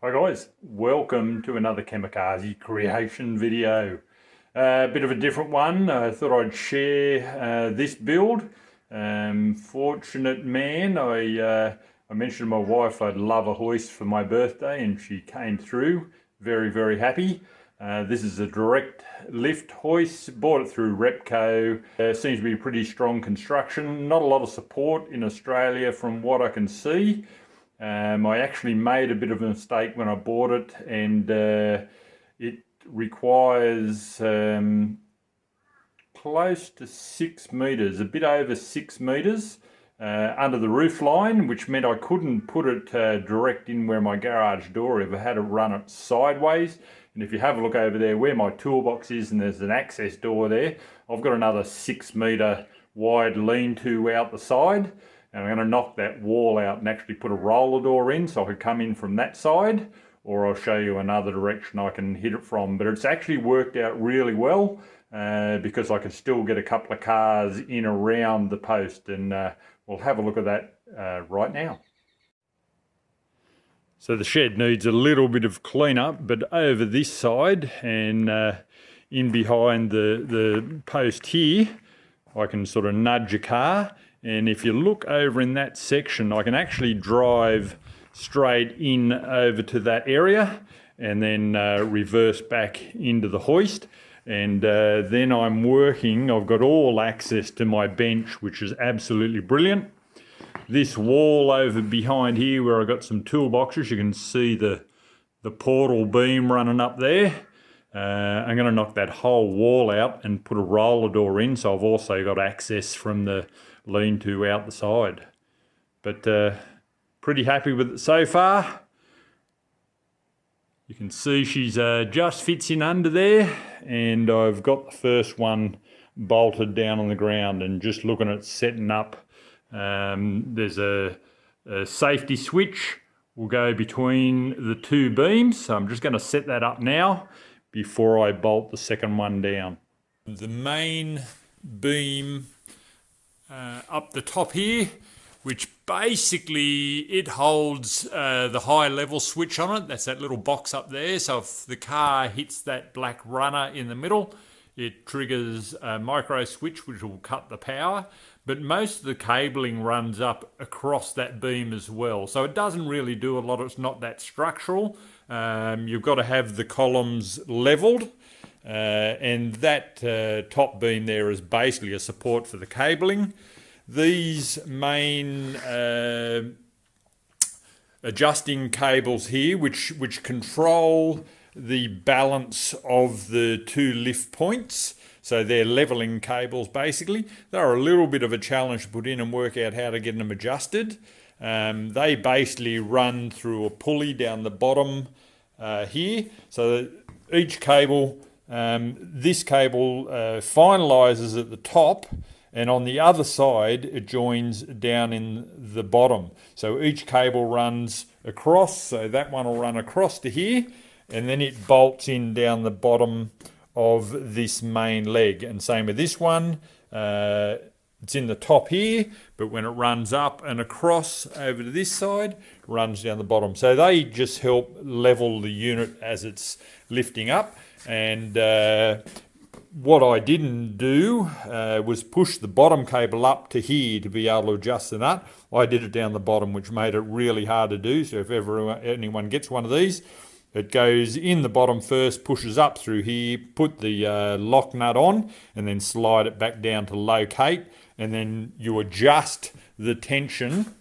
Hi guys, welcome to another Kamikaze creation video. A bit of a different one. I thought I'd share this build. Fortunate man, I mentioned to my wife I'd love a hoist for my birthday and she came through. Very, very happy. This is a direct lift hoist, bought it through Repco. Seems to be pretty strong construction, not a lot of support in Australia from what I can see. I actually made a bit of a mistake when I bought it, and it requires close to 6 meters, a bit over 6 meters under the roof line, which meant I couldn't put it direct in where my garage door is. I had to run it sideways. And if you have a look over there where my toolbox is, and there's an access door there, I've got another 6 meter wide lean-to out the side. And I'm going to knock that wall out and actually put a roller door in so I could come in from that side, or I'll show you another direction I can hit it from. But it's actually worked out really well because I can still get a couple of cars in around the post, and we'll have a look at that right now. So the shed needs a little bit of cleanup, but over this side and in behind the post here, I can sort of nudge a car. And if you look over in that section, I can actually drive straight in over to that area and then reverse back into the hoist. And then I'm working, I've got all access to my bench, which is absolutely brilliant. This wall over behind here where I've got some toolboxes, you can see the portal beam running up there. I'm going to knock that whole wall out and put a roller door in, so I've also got access from the lean-to out the side. But pretty happy with it so far. You can see she's just fits in under there, and I've got the first one bolted down on the ground, and just looking at setting up, there's a safety switch will go between the two beams, so I'm just going to set that up now before I bolt the second one down. The main beam up the top here, which basically it holds the high level switch on it. That's that little box up there. So if the car hits that black runner in the middle, it triggers a micro switch which will cut the power. But most of the cabling runs up across that beam as well. So it doesn't really do a lot. It's not that structural. You've got to have the columns leveled. And that top beam there is basically a support for the cabling. These main adjusting cables here, which control the balance of the two lift points, so they're leveling cables basically. They're a little bit of a challenge to put in and work out how to get them adjusted. They basically run through a pulley down the bottom here, so that each cable, this cable finalizes at the top, and on the other side it joins down in the bottom. So each cable runs across, so that one will run across to here, and then it bolts in down the bottom of this main leg. And same with this one, it's in the top here, but when it runs up and across over to this side, it runs down the bottom. So they just help level the unit as it's lifting up. And what I didn't do was push the bottom cable up to here to be able to adjust the nut. I did it down the bottom, which made it really hard to do. So if ever anyone gets one of these, it goes in the bottom first, pushes up through here, put the lock nut on, and then slide it back down to locate, and then you adjust the tension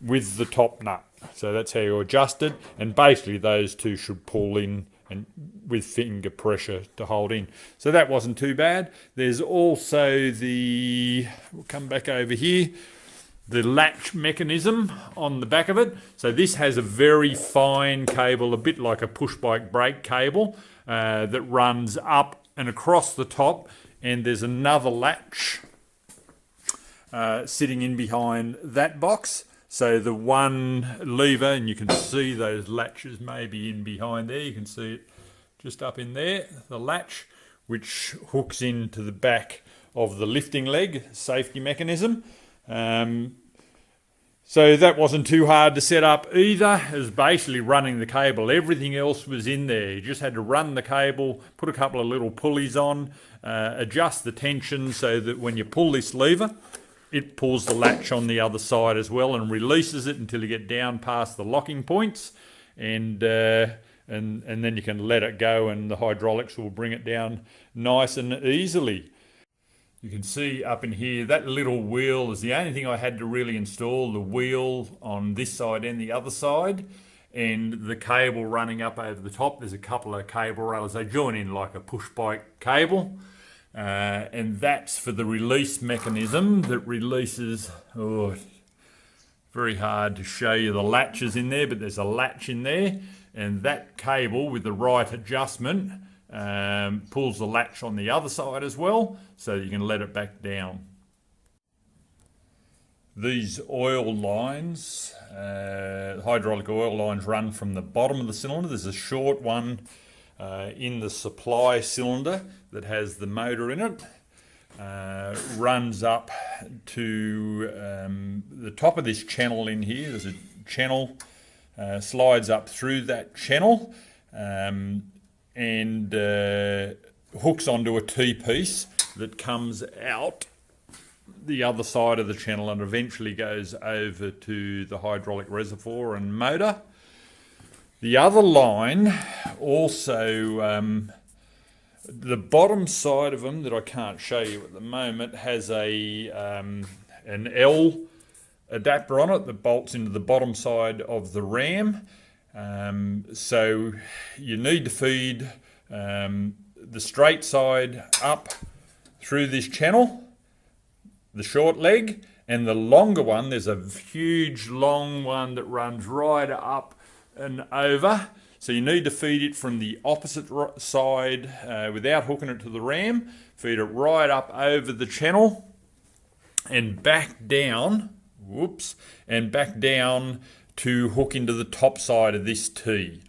with the top nut. So that's how you adjust it, and basically those two should pull in and with finger pressure to hold in. So that wasn't too bad. There's also we'll come back over here, the latch mechanism on the back of it. So this has a very fine cable, a bit like a push bike brake cable, that runs up and across the top, and there's another latch sitting in behind that box. So the one lever, and you can see those latches maybe in behind there, you can see it just up in there, the latch, which hooks into the back of the lifting leg safety mechanism. So that wasn't too hard to set up either. It was basically running the cable. Everything else was in there. You just had to run the cable, put a couple of little pulleys on, adjust the tension so that when you pull this lever, it pulls the latch on the other side as well and releases it until you get down past the locking points, and then you can let it go and the hydraulics will bring it down nice and easily. You can see up in here, that little wheel is the only thing I had to really install, the wheel on this side and the other side, and the cable running up over the top. There's a couple of cable rails. They join in like a push bike cable, and that's for the release mechanism that releases, very hard to show you the latches in there, but there's a latch in there, and that cable with the right adjustment pulls the latch on the other side as well, so you can let it back down. These oil lines, hydraulic oil lines, run from the bottom of the cylinder. There's a short one in the supply cylinder that has the motor in it. Runs up to the top of this channel in here. There's a channel, slides up through that channel, and hooks onto a T-piece that comes out the other side of the channel and eventually goes over to the hydraulic reservoir and motor. The other line also, the bottom side of them that I can't show you at the moment has an L adapter on it that bolts into the bottom side of the ram. So you need to feed the straight side up through this channel, the short leg, and the longer one, there's a huge long one that runs right up and over. So you need to feed it from the opposite side without hooking it to the ram. Feed it right up over the channel and back down, and back down to hook into the top side of this T.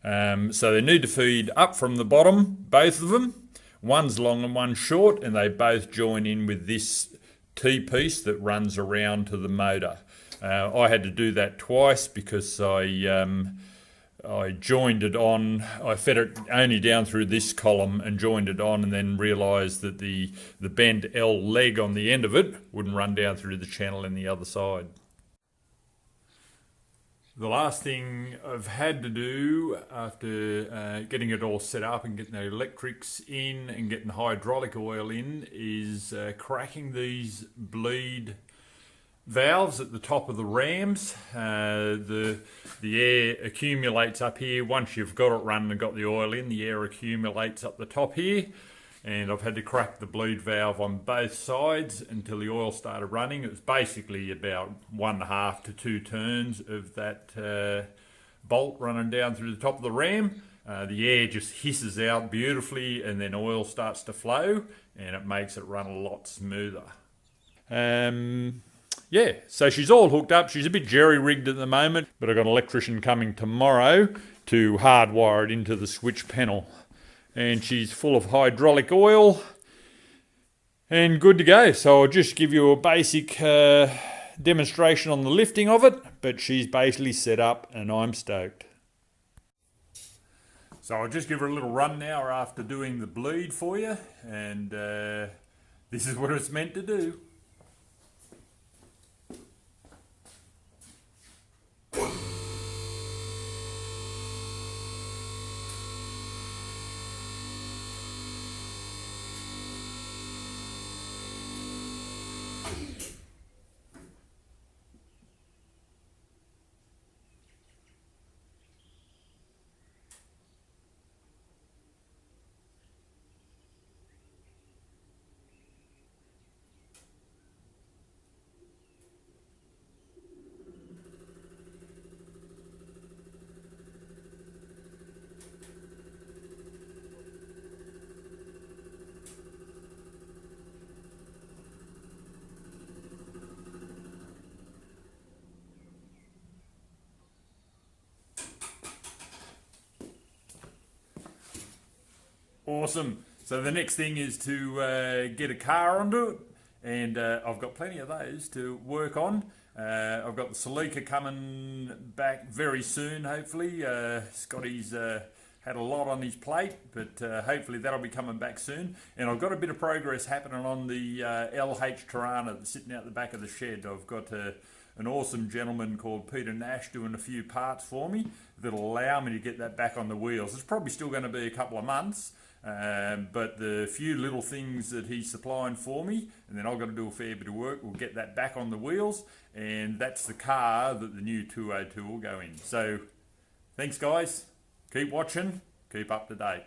So they need to feed up from the bottom, both of them. One's long and one's short, and they both join in with this T-piece that runs around to the motor. I had to do that twice because I joined it on. I fed it only down through this column and joined it on, and then realised that the bent L leg on the end of it wouldn't run down through the channel in the other side. The last thing I've had to do after getting it all set up and getting the electrics in and getting the hydraulic oil in is cracking these bleed valves at the top of the rams. The air accumulates up here. Once you've got it running and got the oil in, the air accumulates up the top here. And I've had to crack the bleed valve on both sides until the oil started running. It was basically about 1.5 to 2 turns of that bolt running down through the top of the ram. The air just hisses out beautifully, and then oil starts to flow, and it makes it run a lot smoother. Yeah, so she's all hooked up. She's a bit jerry-rigged at the moment, but I've got an electrician coming tomorrow to hardwire it into the switch panel. And she's full of hydraulic oil and good to go. So I'll just give you a basic demonstration on the lifting of it, but she's basically set up and I'm stoked. So I'll just give her a little run now after doing the bleed for you, and this is what it's meant to do. Awesome. So the next thing is to get a car onto it, and I've got plenty of those to work on. I've got the Celica coming back very soon, hopefully. Scotty's had a lot on his plate, but hopefully that'll be coming back soon. And I've got a bit of progress happening on the LH Torana that's sitting out the back of the shed. I've got an awesome gentleman called Peter Nash doing a few parts for me that'll allow me to get that back on the wheels. It's probably still going to be a couple of months, but the few little things that he's supplying for me, and then I've got to do a fair bit of work, we'll get that back on the wheels, and that's the car that the new 202 will go in. So thanks guys, keep watching, keep up to date.